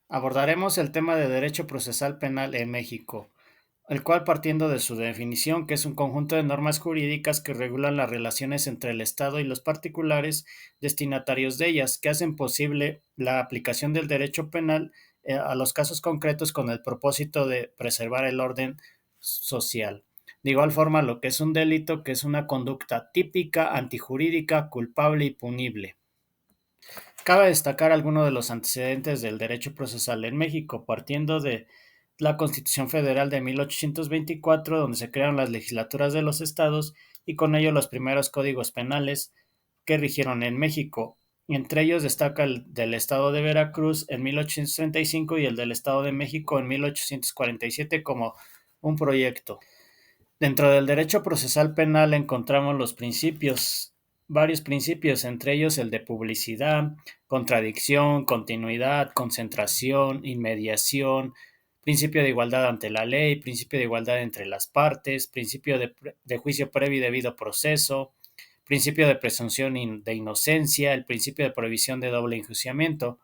Abordaremos el tema de derecho procesal penal en México, el cual partiendo de su definición, que es un conjunto de normas jurídicas que regulan las relaciones entre el Estado y los particulares destinatarios de ellas, que hacen posible la aplicación del derecho penal a los casos concretos con el propósito de preservar el orden social. De igual forma, lo que es un delito, que es una conducta típica, antijurídica, culpable y punible. Cabe destacar algunos de los antecedentes del derecho procesal en México, partiendo de la Constitución Federal de 1824, donde se crearon las legislaturas de los estados y con ello los primeros códigos penales que rigieron en México. Entre ellos destaca el del estado de Veracruz en 1835 y el del estado de México en 1847 como un proyecto. Dentro del derecho procesal penal encontramos los principios, varios principios, entre ellos el de publicidad, contradicción, continuidad, concentración, inmediación, principio de igualdad ante la ley, principio de igualdad entre las partes, principio de juicio previo y debido proceso, principio de presunción de inocencia, el principio de prohibición de doble enjuiciamiento.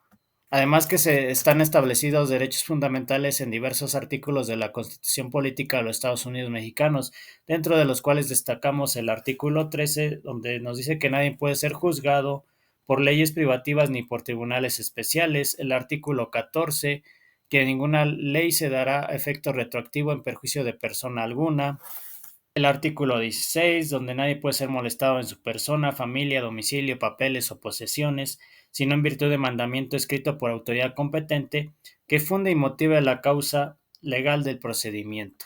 Además que se están establecidos derechos fundamentales en diversos artículos de la Constitución Política de los Estados Unidos Mexicanos, dentro de los cuales destacamos el artículo 13, donde nos dice que nadie puede ser juzgado por leyes privativas ni por tribunales especiales, el artículo 14, que ninguna ley se dará efecto retroactivo en perjuicio de persona alguna, el artículo 16, donde nadie puede ser molestado en su persona, familia, domicilio, papeles o posesiones, sino en virtud de mandamiento escrito por autoridad competente que funde y motive la causa legal del procedimiento.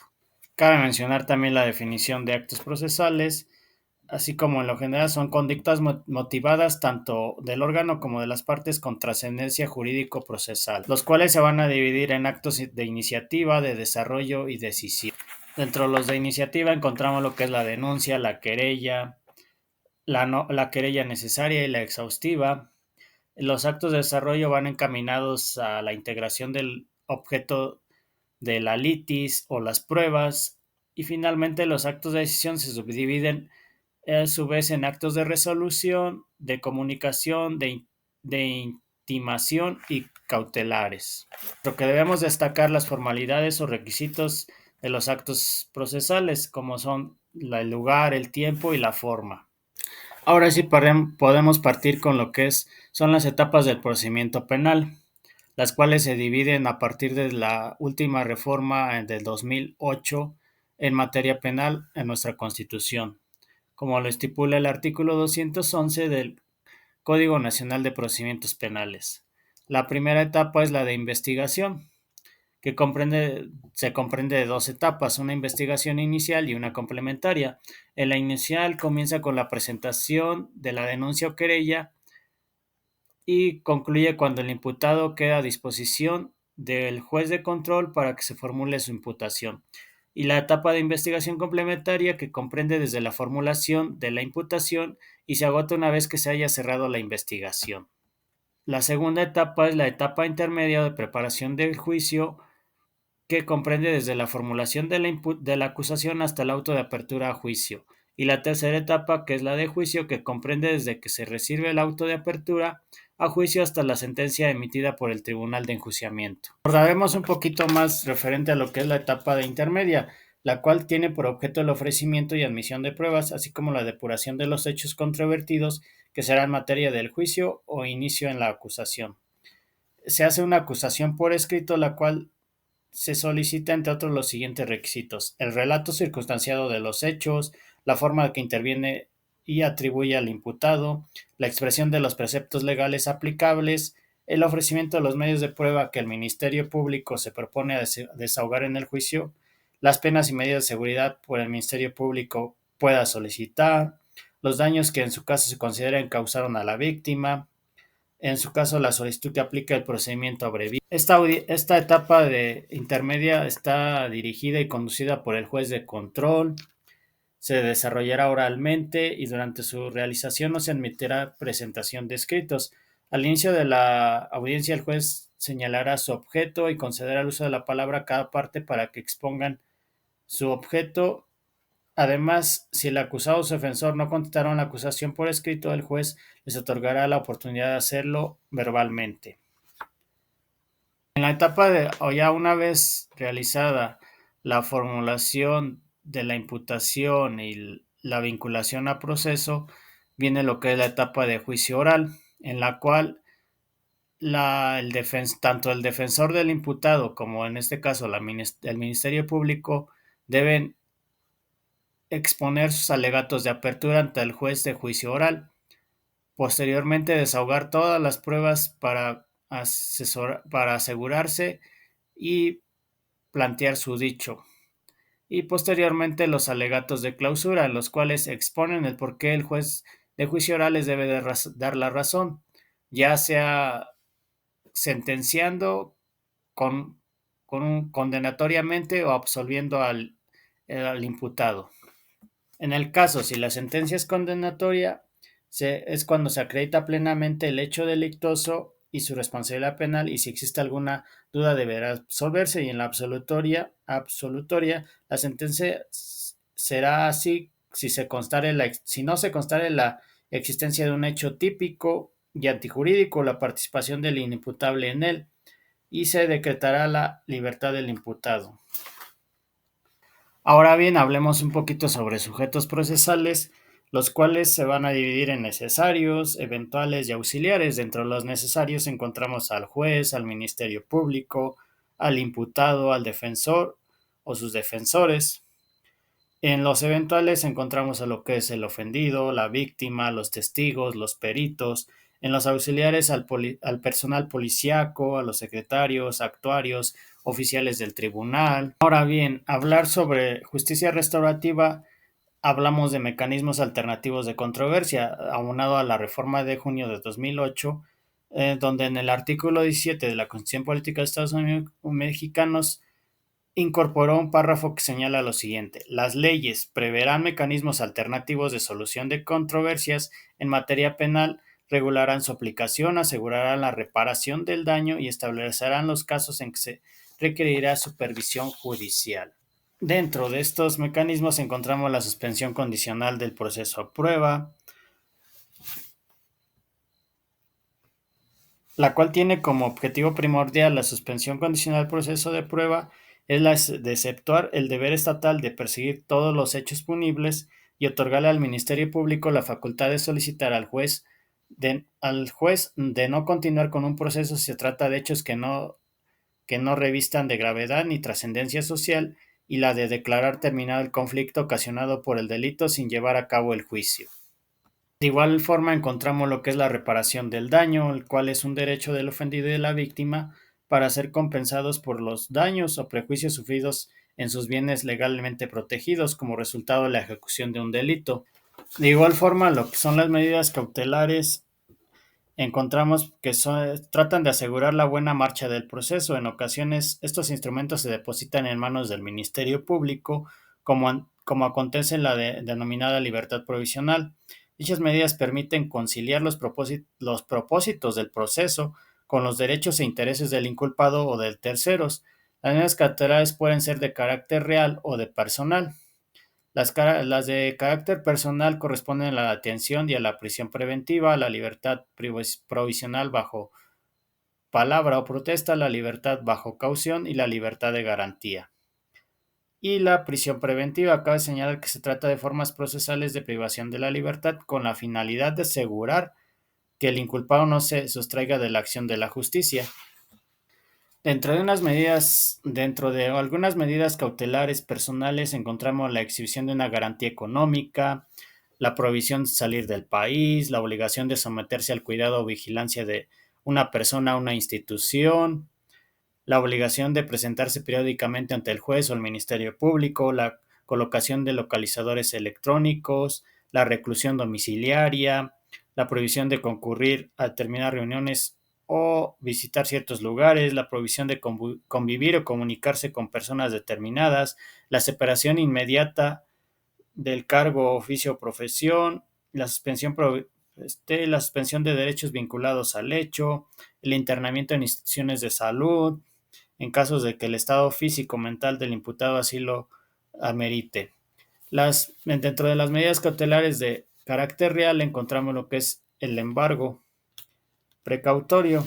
Cabe mencionar también la definición de actos procesales, así como en lo general son conductas motivadas tanto del órgano como de las partes con trascendencia jurídico-procesal, los cuales se van a dividir en actos de iniciativa, de desarrollo y decisión. Dentro de los de iniciativa encontramos lo que es la denuncia, la querella, la querella necesaria y la exhaustiva. Los actos de desarrollo van encaminados a la integración del objeto de la litis o las pruebas. Y finalmente los actos de decisión se subdividen a su vez en actos de resolución, de comunicación, de intimación y cautelares. Lo que debemos destacar las formalidades o requisitos de los actos procesales, como son el lugar, el tiempo y la forma. Ahora sí podemos partir con lo que son las etapas del procedimiento penal, las cuales se dividen a partir de la última reforma del 2008 en materia penal en nuestra Constitución, como lo estipula el artículo 211 del Código Nacional de Procedimientos Penales. La primera etapa es la de investigación, que se comprende de dos etapas, una investigación inicial y una complementaria. En la inicial comienza con la presentación de la denuncia o querella y concluye cuando el imputado queda a disposición del juez de control para que se formule su imputación. Y la etapa de investigación complementaria que comprende desde la formulación de la imputación y se agota una vez que se haya cerrado la investigación. La segunda etapa es la etapa intermedia de preparación del juicio que comprende desde la formulación de la acusación hasta el auto de apertura a juicio, y la tercera etapa, que es la de juicio, que comprende desde que se recibe el auto de apertura a juicio hasta la sentencia emitida por el Tribunal de Enjuiciamiento. Abordaremos un poquito más referente a lo que es la etapa de intermedia, la cual tiene por objeto el ofrecimiento y admisión de pruebas, así como la depuración de los hechos controvertidos, que será en materia del juicio o inicio en la acusación. Se hace una acusación por escrito, la cual se solicita, entre otros, los siguientes requisitos: el relato circunstanciado de los hechos, la forma que interviene y atribuye al imputado, la expresión de los preceptos legales aplicables, el ofrecimiento de los medios de prueba que el Ministerio Público se propone a desahogar en el juicio, las penas y medidas de seguridad por el Ministerio Público pueda solicitar, los daños que en su caso se consideren causaron a la víctima, en su caso, la solicitud que aplica el procedimiento abreviado. Esta etapa de intermedia está dirigida y conducida por el juez de control. Se desarrollará oralmente y durante su realización no se admitirá presentación de escritos. Al inicio de la audiencia, el juez señalará su objeto y concederá el uso de la palabra a cada parte para que expongan su objeto. Además, si el acusado o su defensor no contestaron la acusación por escrito, el juez les otorgará la oportunidad de hacerlo verbalmente. En la etapa o ya una vez realizada la formulación de la imputación y la vinculación a proceso, viene lo que es la etapa de juicio oral, en la cual tanto el defensor del imputado como en este caso el Ministerio Público deben exponer sus alegatos de apertura ante el juez de juicio oral. Posteriormente, desahogar todas las pruebas para asegurarse y plantear su dicho. Y posteriormente los alegatos de clausura, los cuales exponen el por qué el juez de juicio oral les debe dar la razón, ya sea sentenciando con, condenatoriamente o absolviendo al imputado. En el caso, si la sentencia es condenatoria, es cuando se acredita plenamente el hecho delictuoso y su responsabilidad penal, y si existe alguna duda deberá absolverse, y en la absolutoria la sentencia será así si no se constare la existencia de un hecho típico y antijurídico, la participación del inimputable en él, y se decretará la libertad del imputado. Ahora bien, hablemos un poquito sobre sujetos procesales, los cuales se van a dividir en necesarios, eventuales y auxiliares. Dentro de los necesarios encontramos al juez, al Ministerio Público, al imputado, al defensor o sus defensores. En los eventuales encontramos a lo que es el ofendido, la víctima, los testigos, los peritos. En los auxiliares al personal policíaco, a los secretarios, actuarios, oficiales del tribunal. Ahora bien, hablar sobre justicia restaurativa, hablamos de mecanismos alternativos de controversia, aunado a la reforma de junio de 2008, donde en el artículo 17 de la Constitución Política de Estados Unidos Mexicanos incorporó un párrafo que señala lo siguiente: las leyes preverán mecanismos alternativos de solución de controversias en materia penal, regularán su aplicación, asegurarán la reparación del daño y establecerán los casos en que se requerirá supervisión judicial. Dentro de estos mecanismos encontramos la suspensión condicional del proceso a prueba, la cual tiene como objetivo primordial la suspensión condicional del proceso de prueba, es la de exceptuar el deber estatal de perseguir todos los hechos punibles y otorgarle al Ministerio Público la facultad de solicitar al juez de no continuar con un proceso si se trata de hechos que no revistan de gravedad ni trascendencia social, y la de declarar terminado el conflicto ocasionado por el delito sin llevar a cabo el juicio. De igual forma encontramos lo que es la reparación del daño, el cual es un derecho del ofendido y de la víctima para ser compensados por los daños o prejuicios sufridos en sus bienes legalmente protegidos como resultado de la ejecución de un delito. De igual forma, lo que son las medidas cautelares, encontramos que tratan de asegurar la buena marcha del proceso. En ocasiones, estos instrumentos se depositan en manos del Ministerio Público, como acontece en la denominada libertad provisional. Dichas medidas permiten conciliar los propósitos del proceso con los derechos e intereses del inculpado o de terceros. Las medidas cautelares pueden ser de carácter real o de personal. Las de carácter personal corresponden a la detención y a la prisión preventiva, a la libertad provisional bajo palabra o protesta, la libertad bajo caución y la libertad de garantía. Y la prisión preventiva, cabe señalar que se trata de formas procesales de privación de la libertad con la finalidad de asegurar que el inculpado no se sustraiga de la acción de la justicia. Dentro de algunas medidas cautelares personales encontramos la exhibición de una garantía económica, la prohibición de salir del país, la obligación de someterse al cuidado o vigilancia de una persona o una institución, la obligación de presentarse periódicamente ante el juez o el Ministerio Público, la colocación de localizadores electrónicos, la reclusión domiciliaria, la prohibición de concurrir a determinadas reuniones o visitar ciertos lugares, la prohibición de convivir o comunicarse con personas determinadas, la separación inmediata del cargo, oficio o profesión, la suspensión de derechos vinculados al hecho, el internamiento en instituciones de salud, en casos de que el estado físico o mental del imputado así lo amerite. Dentro de las medidas cautelares de carácter real encontramos lo que es el embargo precautorio.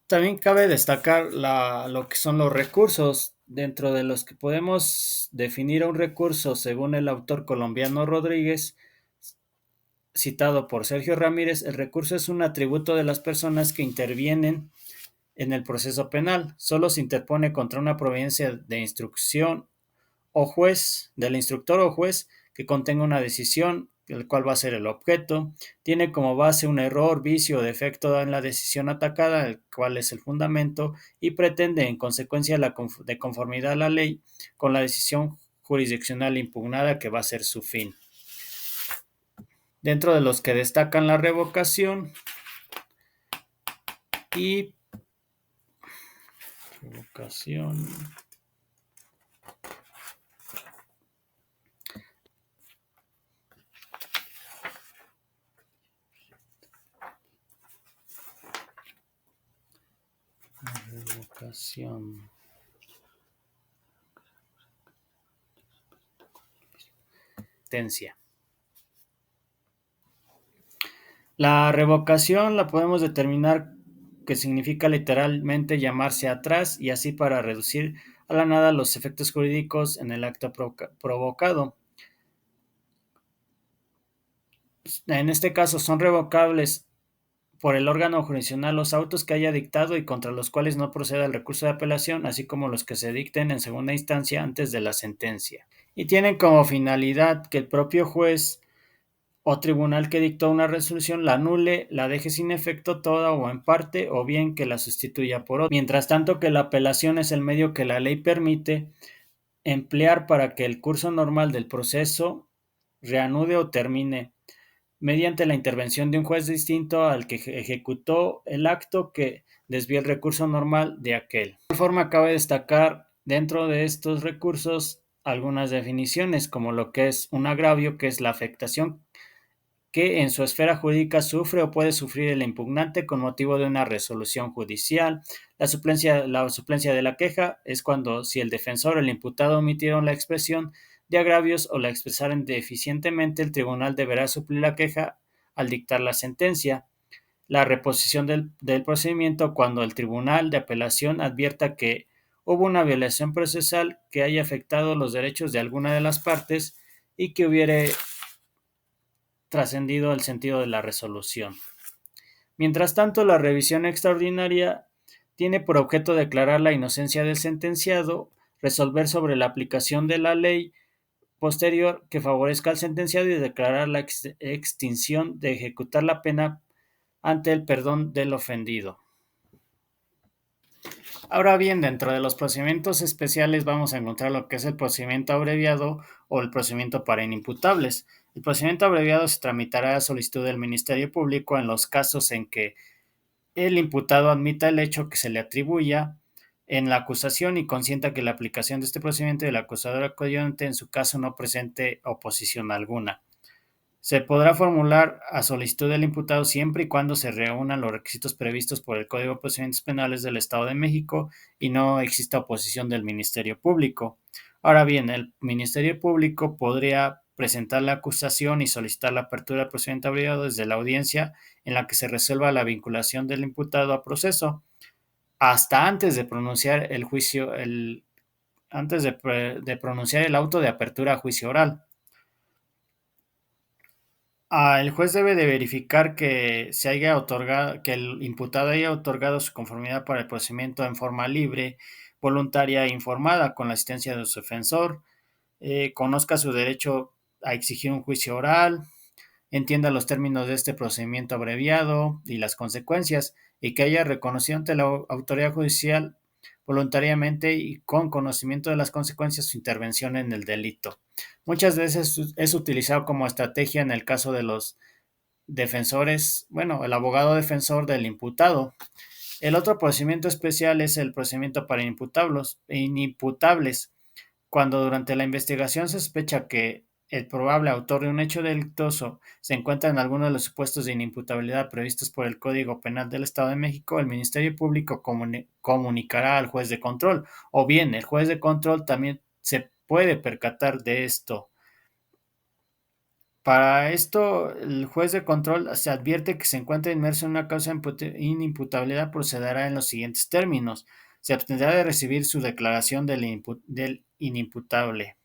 También cabe destacar lo que son los recursos, dentro de los que podemos definir a un recurso según el autor colombiano Rodríguez, citado por Sergio Ramírez. El recurso es un atributo de las personas que intervienen en el proceso penal. Solo se interpone contra una providencia de instrucción o juez, del instructor o juez, que contenga una decisión, el cual va a ser el objeto, tiene como base un error, vicio o defecto en la decisión atacada, el cual es el fundamento, y pretende, en consecuencia de conformidad a la ley, con la decisión jurisdiccional impugnada, que va a ser su fin. Dentro de los que destacan la revocación y revocación. Revocación. Sentencia. La revocación la podemos determinar que significa literalmente llamarse atrás, y así para reducir a la nada los efectos jurídicos en el acto provocado. En este caso son revocables por el órgano jurisdiccional los autos que haya dictado y contra los cuales no proceda el recurso de apelación, así como los que se dicten en segunda instancia antes de la sentencia. Y tienen como finalidad que el propio juez o tribunal que dictó una resolución la anule, la deje sin efecto toda o en parte, o bien que la sustituya por otra. Mientras tanto, que la apelación es el medio que la ley permite emplear para que el curso normal del proceso reanude o termine, mediante la intervención de un juez distinto al que ejecutó el acto que desvía el recurso normal de aquel. De igual forma, cabe destacar dentro de estos recursos algunas definiciones, como lo que es un agravio, que es la afectación que en su esfera jurídica sufre o puede sufrir el impugnante con motivo de una resolución judicial. La suplencia de la queja es cuando, si el defensor o el imputado omitieron la expresión de agravios o la expresaron deficientemente, el tribunal deberá suplir la queja al dictar la sentencia. La reposición del procedimiento, cuando el tribunal de apelación advierta que hubo una violación procesal que haya afectado los derechos de alguna de las partes y que hubiere trascendido el sentido de la resolución. Mientras tanto, la revisión extraordinaria tiene por objeto declarar la inocencia del sentenciado, resolver sobre la aplicación de la ley posterior que favorezca al sentenciado y declarar la extinción de ejecutar la pena ante el perdón del ofendido. Ahora bien, dentro de los procedimientos especiales vamos a encontrar lo que es el procedimiento abreviado o el procedimiento para inimputables. El procedimiento abreviado se tramitará a solicitud del Ministerio Público en los casos en que el imputado admita el hecho que se le atribuya en la acusación y consienta que la aplicación de este procedimiento del acusador acudiente en su caso no presente oposición alguna. Se podrá formular a solicitud del imputado siempre y cuando se reúnan los requisitos previstos por el Código de Procedimientos Penales del Estado de México y no exista oposición del Ministerio Público. Ahora bien, el Ministerio Público podría presentar la acusación y solicitar la apertura del procedimiento abreviado desde la audiencia en la que se resuelva la vinculación del imputado a proceso, hasta antes de pronunciar el juicio, antes de pronunciar el auto de apertura a juicio oral. El juez debe de verificar que el imputado haya otorgado su conformidad para el procedimiento en forma libre, voluntaria e informada, con la asistencia de su defensor, conozca su derecho a exigir un juicio oral, entienda los términos de este procedimiento abreviado y las consecuencias, y que haya reconocido ante la autoridad judicial voluntariamente y con conocimiento de las consecuencias su intervención en el delito. Muchas veces es utilizado como estrategia en el caso de los defensores, bueno, el abogado defensor del imputado. El otro procedimiento especial es el procedimiento para inimputables, cuando durante la investigación se sospecha que el probable autor de un hecho delictuoso se encuentra en alguno de los supuestos de inimputabilidad previstos por el Código Penal del Estado de México, el Ministerio Público comunicará al juez de control, o bien el juez de control también se puede percatar de esto Para esto, el juez de control se advierte que se encuentra inmerso en una causa de inimputabilidad, procederá en los siguientes términos. Se abstendrá de recibir su declaración del inimputable.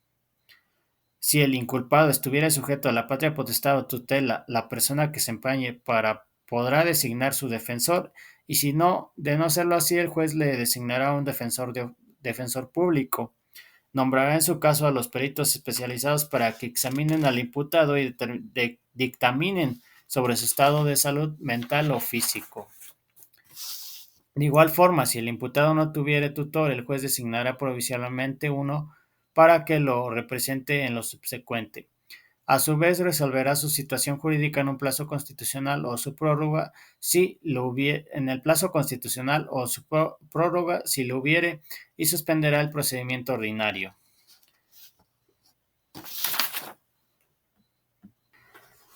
Si el inculpado estuviera sujeto a la patria potestad o tutela, la persona que se empeñe para podrá designar su defensor, y si no, de no serlo así, el juez le designará un defensor público. Nombrará en su caso a los peritos especializados para que examinen al imputado y dictaminen sobre su estado de salud mental o físico. De igual forma, si el imputado no tuviere tutor, el juez designará provisionalmente uno para que lo represente en lo subsecuente. A su vez, resolverá su situación jurídica en un plazo constitucional o su prórroga si lo hubiere, en el plazo constitucional o su prórroga si lo hubiere, y suspenderá el procedimiento ordinario.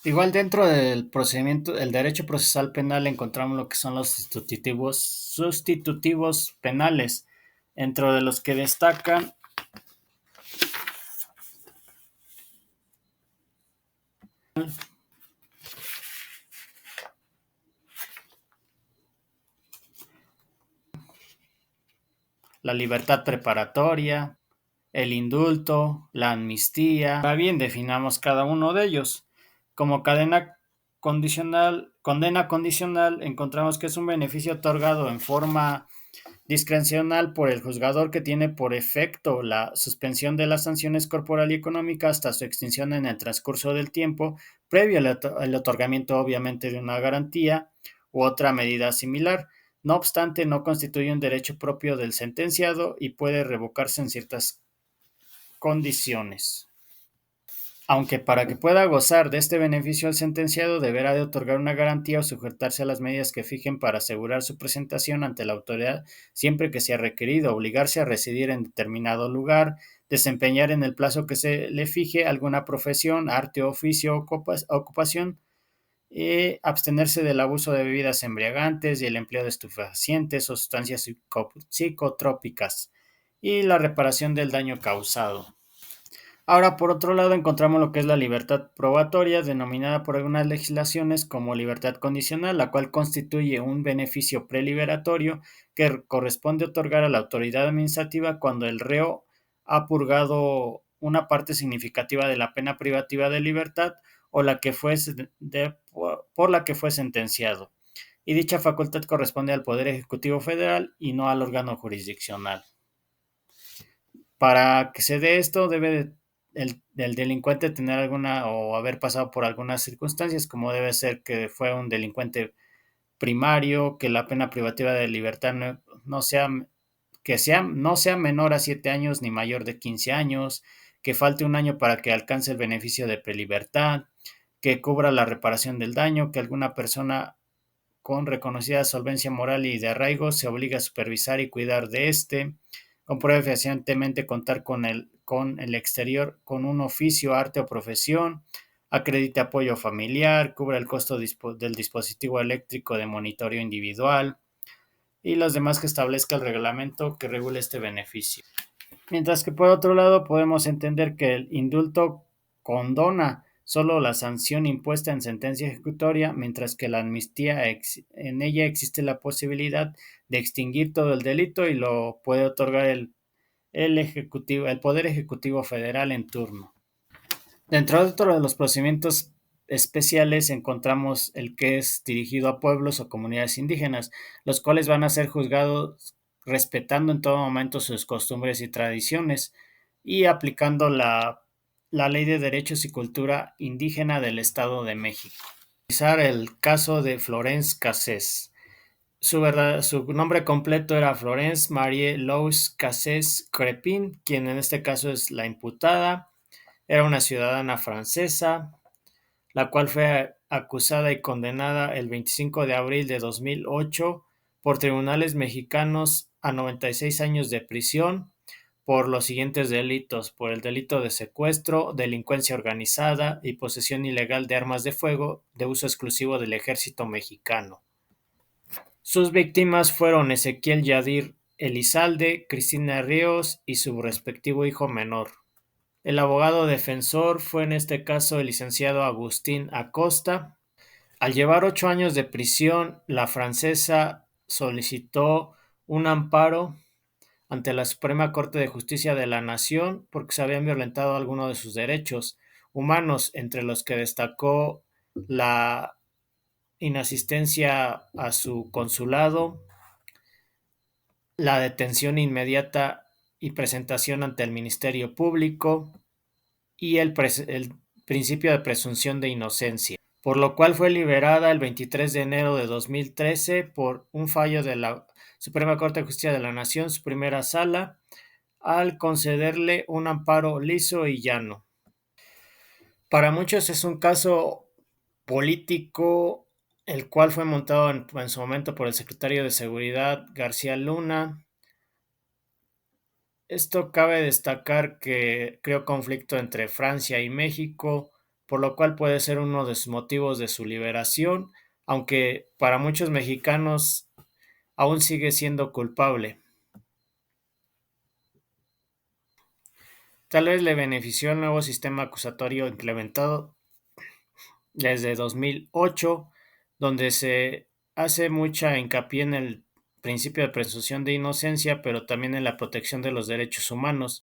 Igual dentro del procedimiento, el derecho procesal penal encontramos lo que son los sustitutivos penales, dentro de los que destacan la libertad preparatoria, el indulto, la amnistía. Ahora bien, definamos cada uno de ellos. Como condena condicional, encontramos que es un beneficio otorgado en forma discrecional por el juzgador que tiene por efecto la suspensión de las sanciones corporal y económica hasta su extinción en el transcurso del tiempo, previo al otorgamiento obviamente de una garantía u otra medida similar. No obstante, no constituye un derecho propio del sentenciado y puede revocarse en ciertas condiciones. Aunque para que pueda gozar de este beneficio el sentenciado deberá de otorgar una garantía o sujetarse a las medidas que fijen para asegurar su presentación ante la autoridad siempre que sea requerido, obligarse a residir en determinado lugar, desempeñar en el plazo que se le fije alguna profesión, arte, oficio o ocupación, abstenerse del abuso de bebidas embriagantes y el empleo de estupefacientes o sustancias psicotrópicas, y la reparación del daño causado. Ahora, por otro lado, encontramos lo que es la libertad probatoria, denominada por algunas legislaciones como libertad condicional, la cual constituye un beneficio preliberatorio que corresponde otorgar a la autoridad administrativa cuando el reo ha purgado una parte significativa de la pena privativa de libertad o la que fue por la que fue sentenciado. Y dicha facultad corresponde al Poder Ejecutivo Federal y no al órgano jurisdiccional. Para que se dé esto, debe el delincuente tener alguna o haber pasado por algunas circunstancias, como debe ser que fue un delincuente primario, que la pena privativa de libertad no sea menor a 7 años ni mayor de 15 años, que falte un año para que alcance el beneficio de prelibertad, que cubra la reparación del daño, que alguna persona con reconocida solvencia moral y de arraigo se obliga a supervisar y cuidar de este, compruebe fehacientemente contar con el exterior, con un oficio, arte o profesión, acredite apoyo familiar, cubra el costo del dispositivo eléctrico de monitoreo individual y los demás que establezca el reglamento que regule este beneficio. Mientras que por otro lado podemos entender que el indulto condona solo la sanción impuesta en sentencia ejecutoria, mientras que la amnistía en ella existe la posibilidad de extinguir todo el delito y lo puede otorgar el Poder Ejecutivo Federal en turno. Dentro de otro de los procedimientos especiales encontramos el que es dirigido a pueblos o comunidades indígenas, los cuales van a ser juzgados respetando en todo momento sus costumbres y tradiciones y aplicando la Ley de Derechos y Cultura Indígena del Estado de México. Analizar el caso de Florence Cassés. Su nombre completo era Florence Marie Louise Cassés Crepin, quien en este caso es la imputada. Era una ciudadana francesa, la cual fue acusada y condenada el 25 de abril de 2008 por tribunales mexicanos a 96 años de prisión por los siguientes delitos: por el delito de secuestro, delincuencia organizada y posesión ilegal de armas de fuego de uso exclusivo del ejército mexicano. Sus víctimas fueron Ezequiel Yadir Elizalde, Cristina Ríos y su respectivo hijo menor. El abogado defensor fue en este caso el licenciado Agustín Acosta. Al llevar 8 años de prisión, la francesa solicitó un amparo ante la Suprema Corte de Justicia de la Nación porque se habían violentado algunos de sus derechos humanos, entre los que destacó la inasistencia a su consulado, la detención inmediata y presentación ante el Ministerio Público y el principio de presunción de inocencia, por lo cual fue liberada el 23 de enero de 2013 por un fallo de la Suprema Corte de Justicia de la Nación, su primera sala, al concederle un amparo liso y llano. Para muchos es un caso político, el cual fue montado en su momento por el secretario de Seguridad García Luna. Esto cabe destacar que creó conflicto entre Francia y México, por lo cual puede ser uno de sus motivos de su liberación, aunque para muchos mexicanos aún sigue siendo culpable. Tal vez le benefició el nuevo sistema acusatorio implementado desde 2008, donde se hace mucha hincapié en el principio de presunción de inocencia, pero también en la protección de los derechos humanos.